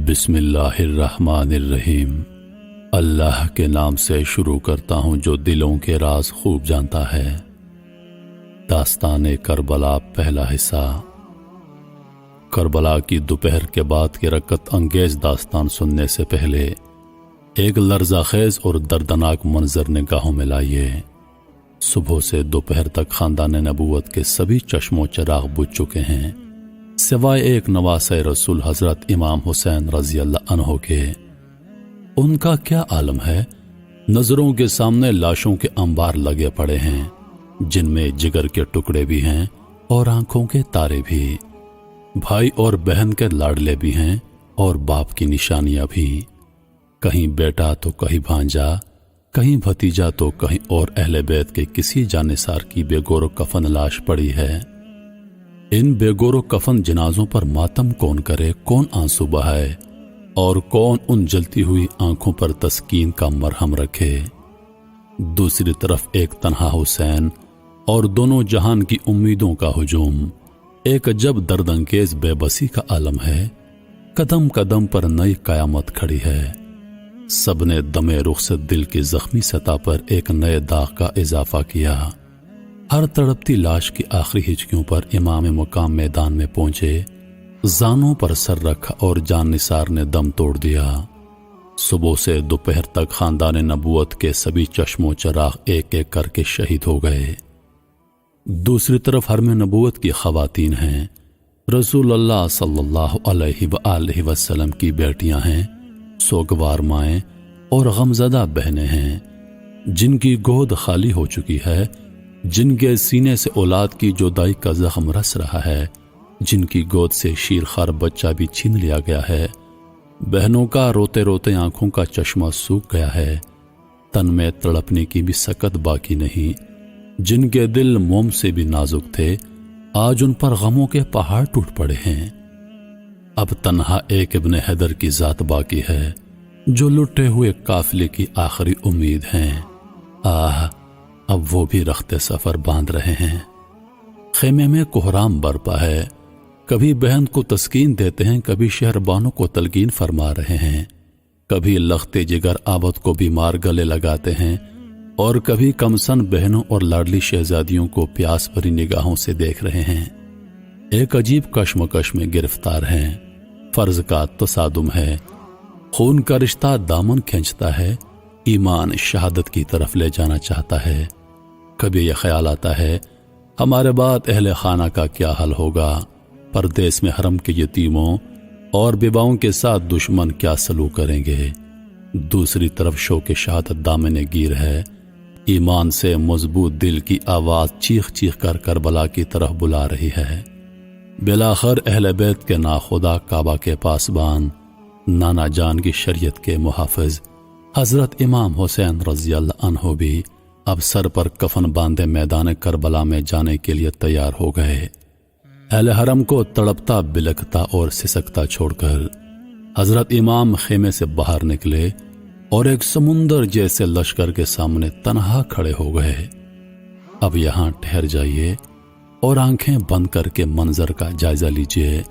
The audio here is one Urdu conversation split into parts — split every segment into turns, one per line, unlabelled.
بسم اللہ الرحمن الرحیم۔ اللہ کے نام سے شروع کرتا ہوں جو دلوں کے راز خوب جانتا ہے۔ داستان کربلا، پہلا حصہ۔ کربلا کی دوپہر کے بعد کی رکت انگیز داستان سننے سے پہلے ایک لرزہ خیز اور دردناک منظر نگاہوں میں لائیے۔ صبح سے دوپہر تک خاندان نبوت کے سبھی چشم و چراغ بجھ چکے ہیں، سوائے ایک نواسۂ رسول حضرت امام حسین رضی اللہ عنہ کے۔ ان کا کیا عالم ہے؟ نظروں کے سامنے لاشوں کے انبار لگے پڑے ہیں، جن میں جگر کے ٹکڑے بھی ہیں اور آنکھوں کے تارے بھی، بھائی اور بہن کے لاڈلے بھی ہیں اور باپ کی نشانیاں بھی، کہیں بیٹا تو کہیں بھانجا، کہیں بھتیجا تو کہیں اور اہل بیت کے کسی جانثار کی بے گور و کفن لاش پڑی ہے۔ ان بے گور و کفن جنازوں پر ماتم کون کرے، کون آنسو بہائے، اور کون ان جلتی ہوئی آنکھوں پر تسکین کا مرہم رکھے؟ دوسری طرف ایک تنہا حسین اور دونوں جہان کی امیدوں کا ہجوم، ایک عجب درد انگیز بے بسی کا عالم ہے۔ قدم قدم پر نئی قیامت کھڑی ہے۔ سب نے دم رخ سے دل کی زخمی سطح پر ایک نئے داغ کا اضافہ کیا۔ ہر تڑپتی لاش کی آخری ہچکیوں پر امام مقام میدان میں پہنچے، زانوں پر سر رکھا اور جان نثار نے دم توڑ دیا۔ صبح سے دوپہر تک خاندان نبوت کے سبھی چشم و چراغ ایک ایک کر کے شہید ہو گئے۔ دوسری طرف حرم نبوت کی خواتین ہیں، رسول اللہ صلی اللہ علیہ وآلہ وسلم کی بیٹیاں ہیں، سوگوار مائیں اور غمزدہ بہنیں ہیں، جن کی گود خالی ہو چکی ہے، جن کے سینے سے اولاد کی جدائی کا زخم رس رہا ہے، جن کی گود سے شیرخوار بچہ بھی چھین لیا گیا ہے۔ بہنوں کا روتے روتے آنکھوں کا چشمہ سوکھ گیا ہے، تن میں تڑپنے کی بھی سکت باقی نہیں۔ جن کے دل موم سے بھی نازک تھے، آج ان پر غموں کے پہاڑ ٹوٹ پڑے ہیں۔ اب تنہا ایک ابن حیدر کی ذات باقی ہے، جو لٹے ہوئے قافلے کی آخری امید ہیں۔ آہ، اب وہ بھی رخت سفر باندھ رہے ہیں۔ خیمے میں کوہرام برپا ہے، کبھی بہن کو تسکین دیتے ہیں، کبھی شہربانوں کو تلقین فرما رہے ہیں، کبھی لخت جگر آبد کو بیمار گلے لگاتے ہیں، اور کبھی کمسن بہنوں اور لاڈلی شہزادیوں کو پیاس بھری نگاہوں سے دیکھ رہے ہیں۔ ایک عجیب کشمکش میں گرفتار ہیں، فرض کا تصادم ہے، خون کا رشتہ دامن کھینچتا ہے، ایمان شہادت کی طرف لے جانا چاہتا ہے۔ کبھی یہ خیال آتا ہے ہمارے بعد اہل خانہ کا کیا حل ہوگا، پردیس میں حرم کے یتیموں اور بیواؤں کے ساتھ دشمن کیا سلوک کریں گے۔ دوسری طرف شوق شہادت دامن گیر ہے، ایمان سے مضبوط دل کی آواز چیخ چیخ کر کربلا کی طرف بلا رہی ہے۔ بلاخر اہل بیت کے ناخدا، کعبہ کے پاسبان، نانا جان کی شریعت کے محافظ حضرت امام حسین رضی اللہ عنہ بھی اب سر پر کفن باندھے میدان کربلا میں جانے کے لیے تیار ہو گئے۔ اہل حرم کو تڑپتا، بلکتا اور سسکتا چھوڑ کر حضرت امام خیمے سے باہر نکلے اور ایک سمندر جیسے لشکر کے سامنے تنہا کھڑے ہو گئے۔ اب یہاں ٹھہر جائیے اور آنکھیں بند کر کے منظر کا جائزہ لیجیے۔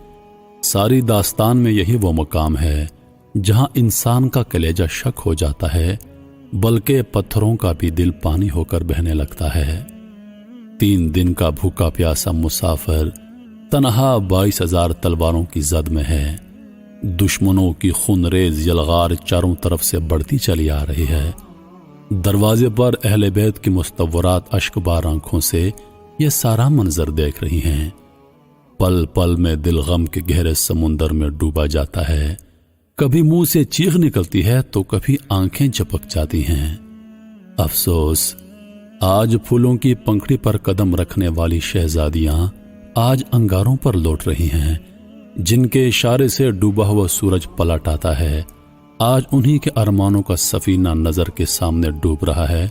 ساری داستان میں یہی وہ مقام ہے جہاں انسان کا کلیجہ شک ہو جاتا ہے، بلکہ پتھروں کا بھی دل پانی ہو کر بہنے لگتا ہے۔ 3 دن کا بھوکا پیاسا مسافر تنہا 22,000 تلواروں کی زد میں ہے۔ دشمنوں کی خونریز یلغار چاروں طرف سے بڑھتی چلی آ رہی ہے۔ دروازے پر اہل بیت کی مستورات اشک بار آنکھوں سے یہ سارا منظر دیکھ رہی ہیں۔ پل پل میں دل غم کے گہرے سمندر میں ڈوبا جاتا ہے، کبھی منہ سے چیخ نکلتی ہے تو کبھی آنکھیں جھپک جاتی ہیں۔ افسوس، آج پھولوں کی پنکھڑی پر قدم رکھنے والی شہزادیاں آج انگاروں پر لوٹ رہی ہیں، جن کے اشارے سے ڈوبا ہوا سورج پلٹ آتا ہے۔ آج انہی کے ارمانوں کا سفینہ نظر کے سامنے ڈوب رہا ہے